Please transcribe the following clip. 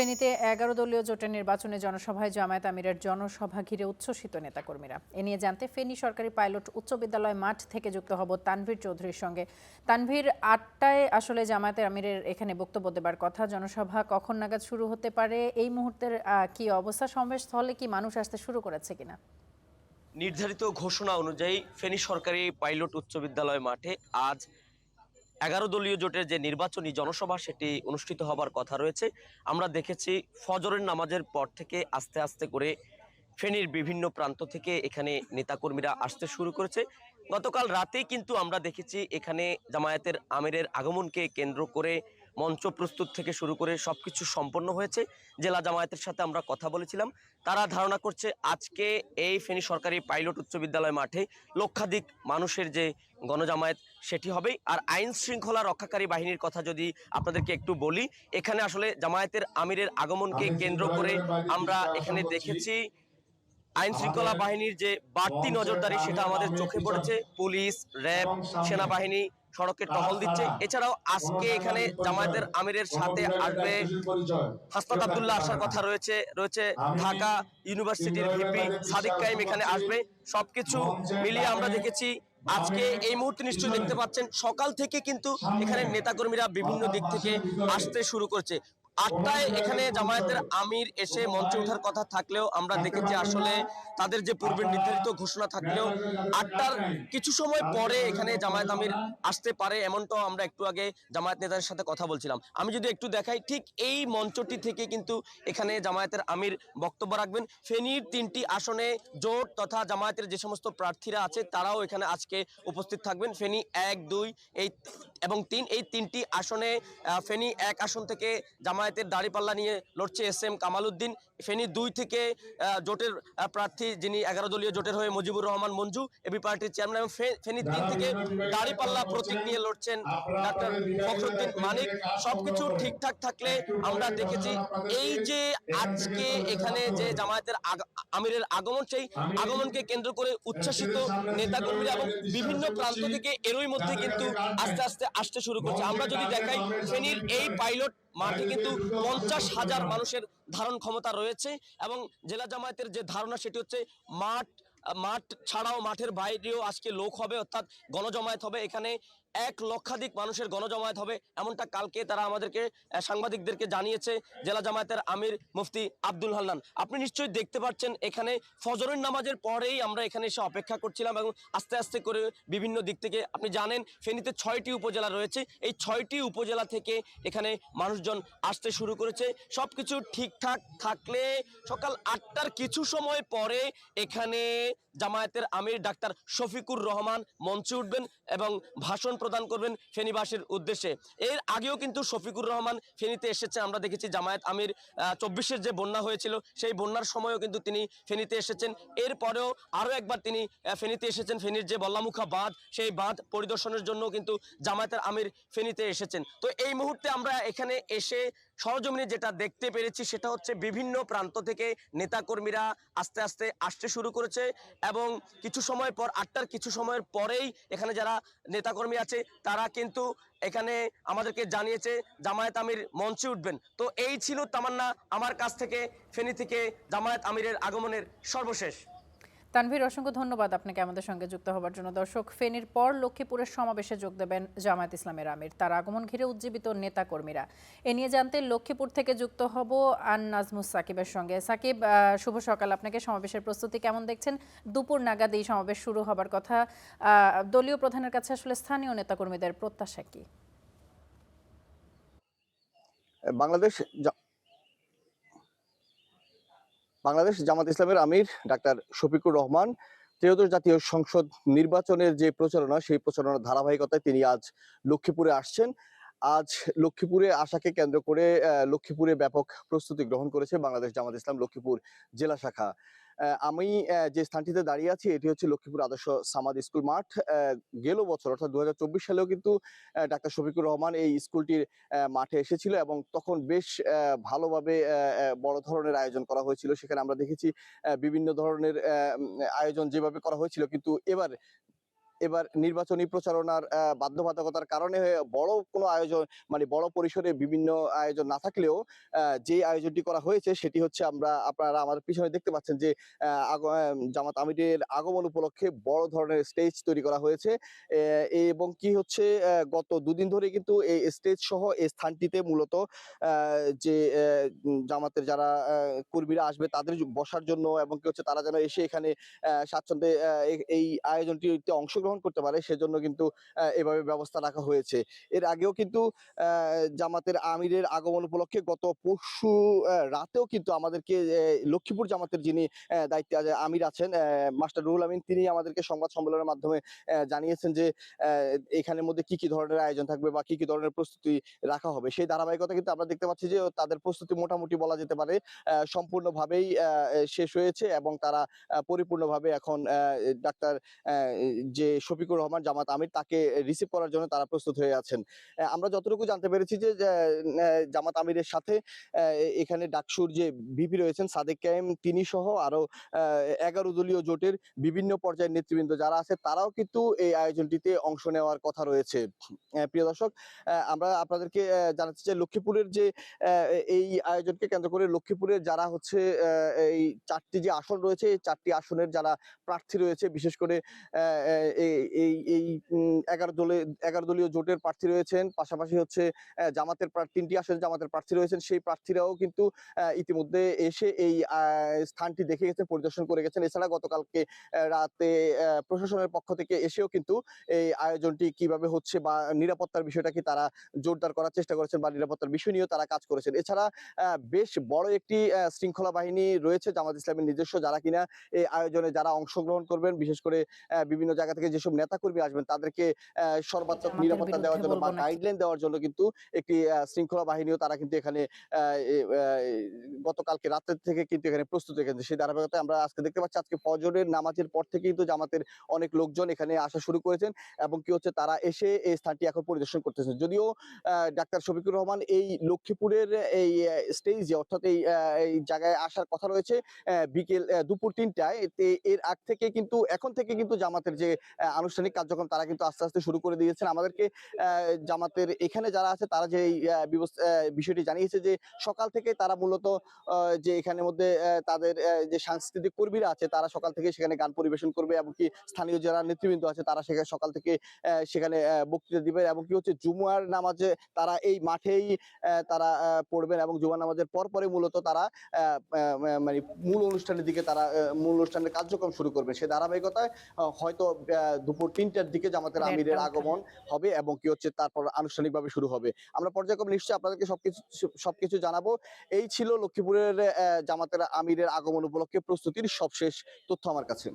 ফেনীতে ১১ দলীয় জোটের নির্বাচনে জনসভায় জামায়াত আমিরের জনসভা ঘিরে উচ্ছ্বসিত নেতাকর্মীরা। এ নিয়ে জানতে ফেনী সরকারি পাইলট উচ্চ বিদ্যালয় মাঠ থেকে যুক্ত হব তানভীর চৌধুরীর সঙ্গে। তানভীর, ৮টায় আসলে জামায়াতের আমিরের এখানে বক্তব্য দেবার কথা। জনসভা কখন নাগাদ শুরু হতে পারে? এই মুহূর্তের কি অবস্থা? সমাবেশ স্থলে কি মানুষ আসতে শুরু করেছে কিনা? নির্ধারিত ঘোষণা অনুযায়ী ফেনী সরকারি পাইলট উচ্চ বিদ্যালয় মাঠে আজ ১১ দলীয় জোটের যে নির্বাচনী জনসভা সেটি অনুষ্ঠিত হবার কথা রয়েছে। আমরা দেখেছি ফজরের নামাজের পর থেকে আস্তে আস্তে করে ফেনীর বিভিন্ন প্রান্ত থেকে এখানে নেতাকর্মীরা আসতে শুরু করেছে। গতকাল রাতেই কিন্তু আমরা দেখেছি এখানে জামায়াতের আমিরের আগমনকে কেন্দ্র করে মঞ্চ প্রস্তুত থেকে শুরু করে সবকিছু সম্পন্ন হয়েছে। জেলা জামায়াতের সাথে আমরা কথা বলেছিলাম, তারা ধারণা করছে আজকে এই ফেনী সরকারি পাইলট উচ্চ বিদ্যালয় মাঠে লক্ষাধিক মানুষের যে গণজামায়াত সেটি হবে। আর আইন শৃঙ্খলা রক্ষাকারী বাহিনীর কথা যদি আপনাদেরকে একটু বলি, এখানে আসলে জামায়াতের আমিরের আগমনকে কেন্দ্র করে আমরা এখানে দেখেছি আইন শৃঙ্খলা বাহিনীর যে বাড়তি নজরদারি সেটা আমাদের চোখে পড়েছে। পুলিশ, র্যাব, সেনাবাহিনী সড়কে টহল দিচ্ছে। এছাড়াও আজকে এখানে জামায়াতের আমিরের সাথে আসবে হাসনাত আব্দুল্লাহ, আসার কথা রয়েছে। ঢাকা ইউনিভার্সিটির ভিপি সাদিক কাইম এখানে আসবে। সবকিছু মিলিয়ে আমরা দেখেছি আজকে এই মুহূর্তে নিশ্চয়ই দেখতে পাচ্ছেন সকাল থেকে কিন্তু এখানে নেতাকর্মীরা বিভিন্ন দিক থেকে আসতে শুরু করছে। ৮টায় এখানে জামায়াতের আমির এসে মঞ্চে ওঠার কথা থাকলেও আমরা দেখেছি আসলে তাদের যে পূর্বের নির্ধারিত ঘোষণা থাকলেও ৮টার কিছু সময় পরে এখানে জামায়াত আমির আসতে পারে, এমনটাও আমরা একটু আগে জামায়াত নেতাদের সাথে কথা বলছিলাম। আমি যদি একটু দেখাই, ঠিক এই মঞ্চটি থেকে কিন্তু এখানে জামায়াতের আমির বক্তব্য রাখবেন। ফেনীর ৩টি আসনে জোট তথা জামায়াতের যে সমস্ত প্রার্থীরা আছে তারাও এখানে আজকে উপস্থিত থাকবেন। ফেনী ১, ২ এবং ৩, এই ৩টি আসনে ফেনী ১ আসন থেকে জামায়াতের দাঁড়িপাল্লা নিয়ে লড়ছে এস কামাল উদ্দিন। ফেনী ২ থেকে জোটের প্রার্থী যিনি ১১ দলীয় জোটের হয়ে মুজিবুর রহমান মঞ্জু, এবি পার্টির চেয়ারম্যান। এবং ফেনী ৩ থেকে দাঁড়িপাল্লা প্রতীক নিয়ে লড়ছেন ডাক্তার ফখরুদ্দিন মানিক। সবকিছু ঠিকঠাক থাকলে আমরা দেখেছি এই যে আজকে এখানে যে জামায়াতের আমিরের আগমন, সেই আগমনকে কেন্দ্র করে উচ্ছ্বাসিত নেতাকর্মীরা এবং বিভিন্ন প্রান্ত থেকে এরই মধ্যে কিন্তু আস্তে আস্তে আসতে শুরু করছে। আমরা যদি দেখাই ফেনীর এই পাইলট মাঠে কিন্তু ৫০,০০০ মানুষের ধারণ ক্ষমতা রয়েছে এবং জেলা জামায়াতের যে ধারণা সেটি হচ্ছে মাঠ ছাড়াও মাঠের বাইরেও আজকে লোক হবে, অর্থাৎ গণজমায়েত হবে। এখানে ১,০০,০০০ মানুষের গণজমায়েত হবে, এমনটা কালকে তারা আমাদেরকে সাংবাদিকদেরকে জানিয়েছে জেলা জামায়াতের আমির মুফতি আব্দুল হান্নান। আপনি নিশ্চয়ই দেখতে পাচ্ছেন এখানে ফজরের নামাজের পরেই আমরা এখানে এসে অপেক্ষা করছিলাম এবং আস্তে আস্তে করে বিভিন্ন দিক থেকে, আপনি জানেন ফেনীতে ৬টি উপজেলা রয়েছে, এই ৬টি উপজেলা থেকে এখানে মানুষজন আসতে শুরু করেছে। সবকিছু ঠিকঠাক থাকলে সকাল ৮টার কিছু সময় পরে এখানে জামায়াতের আমির ডাক্তার শফিকুর রহমান মঞ্চে উঠবেন এবং ভাষণ প্রদান করবেন ফেনীবাসীর উদ্দেশ্যে। এর আগেও কিন্তু শফিকুর রহমান ফেনীতে এসেছে, আমরা দেখেছি জামায়াত আমির ২৪-এর যে বন্যা হয়েছিল সেই বন্যার সময়ও কিন্তু তিনি ফেনীতে এসেছেন। এরপরেও আরও একবার তিনি ফেনীতে এসেছেন। ফেনীর যে বল্লামুখা বাঁধ, সেই বাঁধ পরিদর্শনের জন্য কিন্তু জামায়াতের আমির ফেনীতে এসেছেন। তো এই মুহূর্তে আমরা এখানে এসে সরজমিনে যেটা দেখতে পেরেছি সেটা হচ্ছে বিভিন্ন প্রান্ত থেকে নেতাকর্মীরা আস্তে আস্তে আসতে শুরু করেছে এবং কিছু সময় পর ৮টার কিছু সময়ের পরেই এখানে যারা নেতাকর্মী আছে তারা কিন্তু এখানে আমাদেরকে জানিয়েছে জামায়াত আমির মঞ্চে উঠবেন। তো এই ছিল তামান্না আমার কাছ থেকে ফেনী থেকে জামায়াত আমিরের আগমনের সর্বশেষ। তানভীর, অসংখ্য ধন্যবাদ আপনাকে আমাদের সঙ্গে যুক্ত হবার জন্য। দর্শক, ফেনীর পর লক্ষ্মীপুরের সমাবেশে যোগ দেবেন জামায়াত ইসলামের আমির। তার আগমন ঘিরে উজ্জীবিত নেতাকর্মীরা। এ নিয়ে জানতে লক্ষ্মীপুর থেকে যুক্ত হব আন নাজমুস সাকিবের সঙ্গে। সাকিব, শুভ সকাল আপনাকে। সমাবেশের প্রস্তুতি কেমন দেখছেন? দুপুর নাগাদ এই সমাবেশ শুরু হবার কথা। দলীয় প্রধানের কাছে আসলে স্থানীয় নেতাকর্মীদের প্রত্যাশা কি? বাংলাদেশ বাংলাদেশ জামাত ইসলামের আমির ডাক্তার শফিকুর রহমান ত্রয়োদশ জাতীয় সংসদ নির্বাচনের যে প্রচারণা, সেই প্রচারণার ধারাবাহিকতায় তিনি আজ লক্ষ্মীপুরে আসছেন। আজ লক্ষ্মীপুরে আসাকে কেন্দ্র করে লক্ষ্মীপুরে ব্যাপক প্রস্তুতি গ্রহণ করেছে বাংলাদেশ জামাত ইসলাম লক্ষ্মীপুর জেলা শাখা। আমি যে স্থানটিতে দাঁড়িয়ে আছি এটি হচ্ছে লক্ষ্মীপুর আদর্শ সামাদ স্কুল মাঠ। গেল বছর অর্থাৎ ২০২৪ সালেও কিন্তু ডাক্তার শফিকুর রহমান এই স্কুলটির মাঠে এসেছিল এবং তখন বেশ ভালোভাবে বড় ধরনের আয়োজন করা হয়েছিল। সেখানে আমরা দেখেছি বিভিন্ন ধরনের আয়োজন যেভাবে করা হয়েছিল, কিন্তু এবার এবার নির্বাচনী প্রচারণার বাধ্যবাধকতার কারণে বড় কোনো আয়োজন মানে বড় পরিসরে বিভিন্ন আয়োজন না থাকলেও যে আয়োজনটি করা হয়েছে সেটি হচ্ছে আপনারা আমাদের পিছনে দেখতে পাচ্ছেন যে জামাত আমিরের আগমন উপলক্ষে বড় ধরনের স্টেজ তৈরি করা হয়েছে এবং কি হচ্ছে গত দুদিন ধরে কিন্তু এই স্টেজ সহ এই স্থানটিতে মূলত যে জামাতের যারা কর্মীরা আসবে তাদের বসার জন্য এবং কি হচ্ছে তারা যেন এসে এখানে স্বাচ্ছন্দ্যে এই আয়োজনটিতে অংশগ্রহণ করতে পারে সেজন্য কিন্তু এভাবে ব্যবস্থা রাখা হয়েছে। এর আগেও কিন্তু জামাতের আমিরের আগমন উপলক্ষে গত পরশু রাতেও কিন্তু আমাদেরকে লক্ষ্মীপুর জামাতের যিনি দায়িত্বে আমির আছেন মাস্টার রুহুল আমিন, তিনি আমাদেরকে সংবাদ সম্মেলনের মাধ্যমে জানিয়েছেন যে এখানের মধ্যে কি কি ধরনের আয়োজন থাকবে বা কি কি ধরনের প্রস্তুতি রাখা হবে। সেই ধারাবাহিকতা কিন্তু আমরা দেখতে পাচ্ছি যে তাদের প্রস্তুতি মোটামুটি বলা যেতে পারে সম্পূর্ণভাবেই শেষ হয়েছে এবং তারা পরিপূর্ণভাবে এখন ডাক্তার যে শফিকুর রহমান জামাত আমির তাকে রিসিভ করার জন্য তারা প্রস্তুত হয়ে আছেন। আমরা যতটুকু জানতে পেরেছি যে জামাত আমিরের সাথে এখানে ডাকসুর যে ভিপি রয়েছেন সাদেক কায়েম, তিনি সহ আরো 11 দলীয় জোটের বিভিন্ন পর্যায়ের নেতৃবৃন্দ যারা আছে তারাও কিন্তু এই আয়োজনটিতে অংশ নেওয়ার কথা রয়েছে। প্রিয় দর্শক, আমরা আপনাদেরকে জানাতে চাই লক্ষ্মীপুরের যে এই আয়োজনকে কেন্দ্র করে লক্ষ্মীপুরের যারা হচ্ছে এই 4টি যে আসন রয়েছে এই 4টি আসনের যারা প্রার্থী রয়েছে, বিশেষ করে এই 11 দলীয় জোটের প্রার্থী রয়েছেন, পাশাপাশি হচ্ছে জামাতের 3টি আসনে জামাতের প্রার্থী রয়েছেন, সেই প্রার্থীরাও কিন্তু ইতিমধ্যে এসে এই স্থানটি দেখে গেছেন, পরিদর্শন করে গেছেন। এছাড়া গতকালকে রাতে প্রশাসনের পক্ষ থেকে এসেও কিন্তু এই আয়োজনটি কিভাবে হচ্ছে বা নিরাপত্তার বিষয়টা কি তারা জোরদার করার চেষ্টা করেছেন বা নিরাপত্তার বিষয় নিয়েও তারা কাজ করেছেন। এছাড়া বেশ বড় একটি শৃঙ্খলা বাহিনী রয়েছে জামাত ইসলামের নিজস্ব, যারা কিনা এই আয়োজনে যারা অংশগ্রহণ করবেন, বিশেষ করে বিভিন্ন জায়গা থেকে যেসব নেতাকর্মী আসবেন তাদেরকে সর্বাত্মক নিরাপত্তা দেওয়ার জন্য বা গাইডলাইন দেওয়ার জন্য কিন্তু একটি শৃঙ্খলা বাহিনীও তারা কিন্তু এখানে গতকালকে রাতের থেকে কিন্তু এখানে প্রস্তুত রেখেছে। সেই ধারাবাহিকতায় আমরা আজকে দেখতে পাচ্ছি আজকে ফজরের নামাজের পর থেকে কিন্তু জামাতের অনেক লোকজন এখানে আসা শুরু করেছেন এবং কি হচ্ছে তারা এসে এই স্থানটি এখন পরিদর্শন করতেছেন। যদিও ডাক্তার শফিকুর রহমান এই লক্ষ্মীপুরের এই স্টেজে অর্থাৎ এই জায়গায় আসার কথা রয়েছে দুপুর 3টায়, এর আগ থেকে কিন্তু এখন থেকে কিন্তু জামাতের যে আনুষ্ঠানিক কার্যক্রম তারা কিন্তু আস্তে আস্তে শুরু করে দিয়েছেন। আমাদেরকে জামাতের এখানে যারা আছে তারা যে বিষয়টি জানিয়েছে যে সকাল থেকে তারা মূলত যে এখানের মধ্যে তাদের যে সাংস্কৃতিক কর্মীরা আছে তারা সকাল থেকে সেখানে গান পরিবেশন করবে এবং কি স্থানীয় যারা নেতৃবৃন্দ আছে তারা সেখানে সকাল থেকে সেখানে বক্তৃতা দিবে এবং কি হচ্ছে জুমার নামাজে তারা এই মাঠেই তারা পড়বেন এবং জুমার নামাজের পরে মূলত তারা মানে মূল অনুষ্ঠানের দিকে তারা মূল অনুষ্ঠানের কার্যক্রম শুরু করবে। সে ধারাবাহিকতায় হয়তো দুপুর 3টার দিকে জামাতের আমিরের আগমন হবে এবং কি হচ্ছে তারপর আনুষ্ঠানিকভাবে শুরু হবে। আমরা পর্যায়ক্রমে নিশ্চয়ই আপনাদেরকে সবকিছু জানাবো। এই ছিল লক্ষ্মীপুরের জামাতের আমিরের আগমন উপলক্ষে প্রস্তুতির সবশেষ তথ্য আমার কাছে।